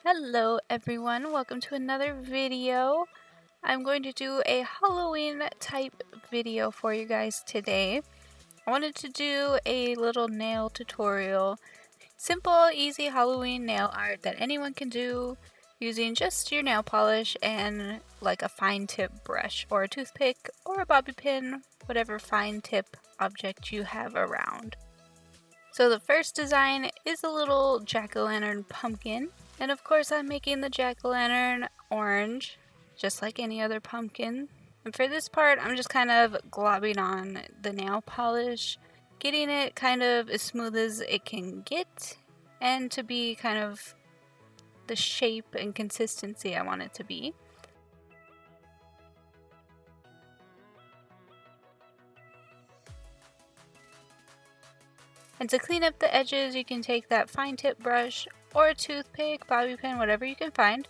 Hello everyone, welcome to another video. I'm going to do a Halloween type video for you guys today. I wanted to do a little nail tutorial. Simple, easy Halloween nail art that anyone can do using just your nail polish and like a fine tip brush or a toothpick or a bobby pin, whatever fine tip object you have around. So the first design is a little jack-o'-lantern pumpkin. And of course I'm making the jack-o'-lantern orange, just like any other pumpkin. And for this part, I'm just kind of globbing on the nail polish, getting it kind of as smooth as it can get, and to be kind of the shape and consistency I want it to be. And to clean up the edges, you can take that fine tip brush or a toothpick, bobby pin, whatever you can find,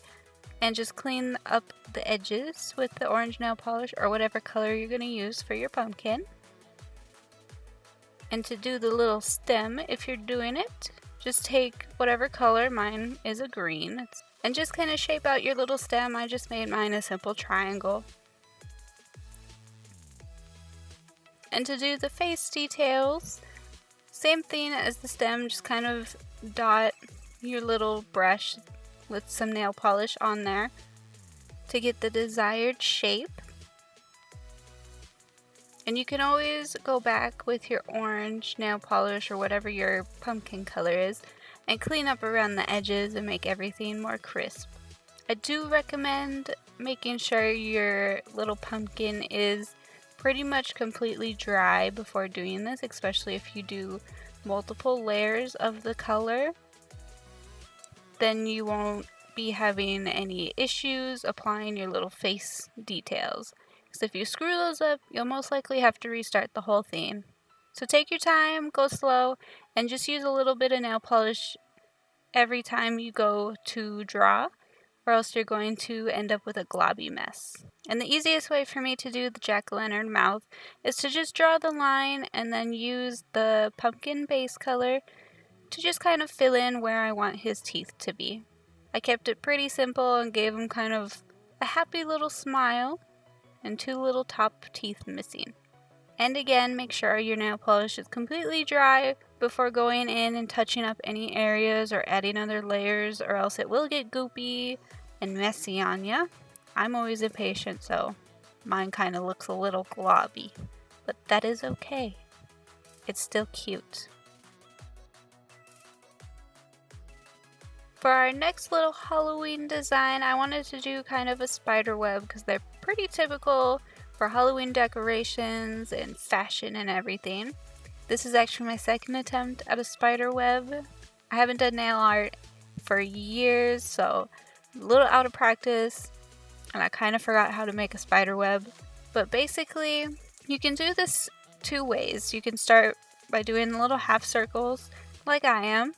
and just clean up the edges with the orange nail polish or whatever color you're going to use for your pumpkin. And to do the little stem, if you're doing it, just take whatever color, mine is a green, and just kind of shape out your little stem. I just made mine a simple triangle. And to do the face details, same thing as the stem, just kind of dot your little brush with some nail polish on there to get the desired shape. And you can always go back with your orange nail polish or whatever your pumpkin color is and clean up around the edges and make everything more crisp. I do recommend making sure your little pumpkin is pretty much completely dry before doing this, especially if you do multiple layers of the color. Then you won't be having any issues applying your little face details. Because if you screw those up, you'll most likely have to restart the whole thing. So take your time, go slow, and just use a little bit of nail polish every time you go to draw, or else you're going to end up with a globby mess. And the easiest way for me to do the jack-o'-lantern mouth is to just draw the line and then use the pumpkin base color to just kind of fill in where I want his teeth to be. I kept it pretty simple and gave him kind of a happy little smile and two little top teeth missing. And again, make sure your nail polish is completely dry before going in and touching up any areas or adding other layers, or else it will get goopy and messy on ya. I'm always impatient, so mine kind of looks a little globby, but that is okay. It's still cute. For our next little Halloween design, I wanted to do kind of a spider web because they're pretty typical for Halloween decorations and fashion and everything. This is actually my second attempt at a spider web. I haven't done nail art for years, so I'm a little out of practice, and I kind of forgot how to make a spider web. But basically, you can do this two ways. You can start by doing little half circles like I am,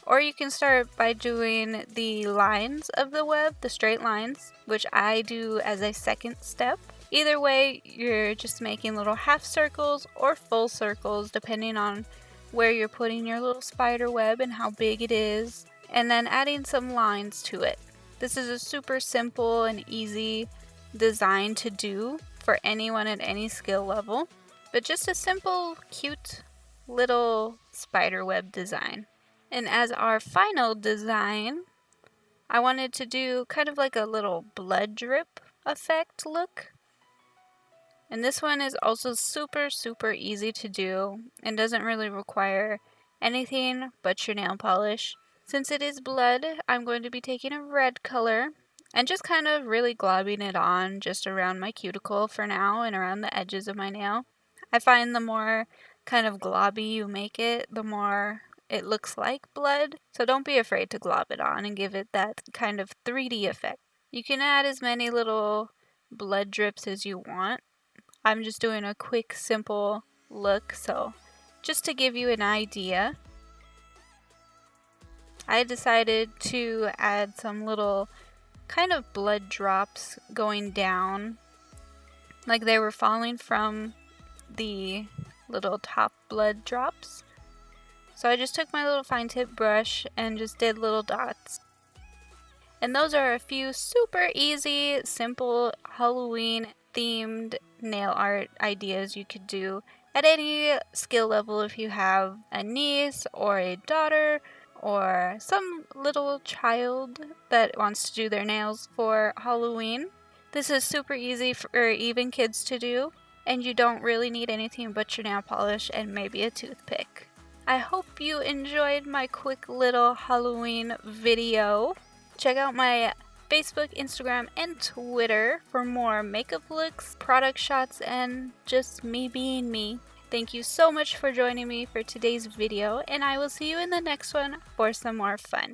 or you can start by doing the lines of the web, the straight lines, which I do as a second step. Either way, you're just making little half circles or full circles depending on where you're putting your little spider web and how big it is, and then adding some lines to it. This is a super simple and easy design to do for anyone at any skill level, but just a simple, cute little spider web design. And as our final design, I wanted to do kind of like a little blood drip effect look. And this one is also super easy to do and doesn't really require anything but your nail polish. Since it is blood, I'm going to be taking a red color and just kind of really globbing it on just around my cuticle for now and around the edges of my nail. I find the more kind of globby you make it, the more it looks like blood, so don't be afraid to glob it on and give it that kind of 3D effect. You can add as many little blood drips as you want. I'm just doing a quick, simple look, so just to give you an idea, I decided to add some little kind of blood drops going down, like they were falling from the little top blood drops. So I just took my little fine tip brush and just did little dots. And those are a few super easy, simple Halloween themed nail art ideas you could do at any skill level if you have a niece or a daughter or some little child that wants to do their nails for Halloween. This is super easy for even kids to do, and you don't really need anything but your nail polish and maybe a toothpick. I hope you enjoyed my quick little Halloween video. Check out my Facebook, Instagram, and Twitter for more makeup looks, product shots, and just me being me. Thank you so much for joining me for today's video, and I will see you in the next one for some more fun.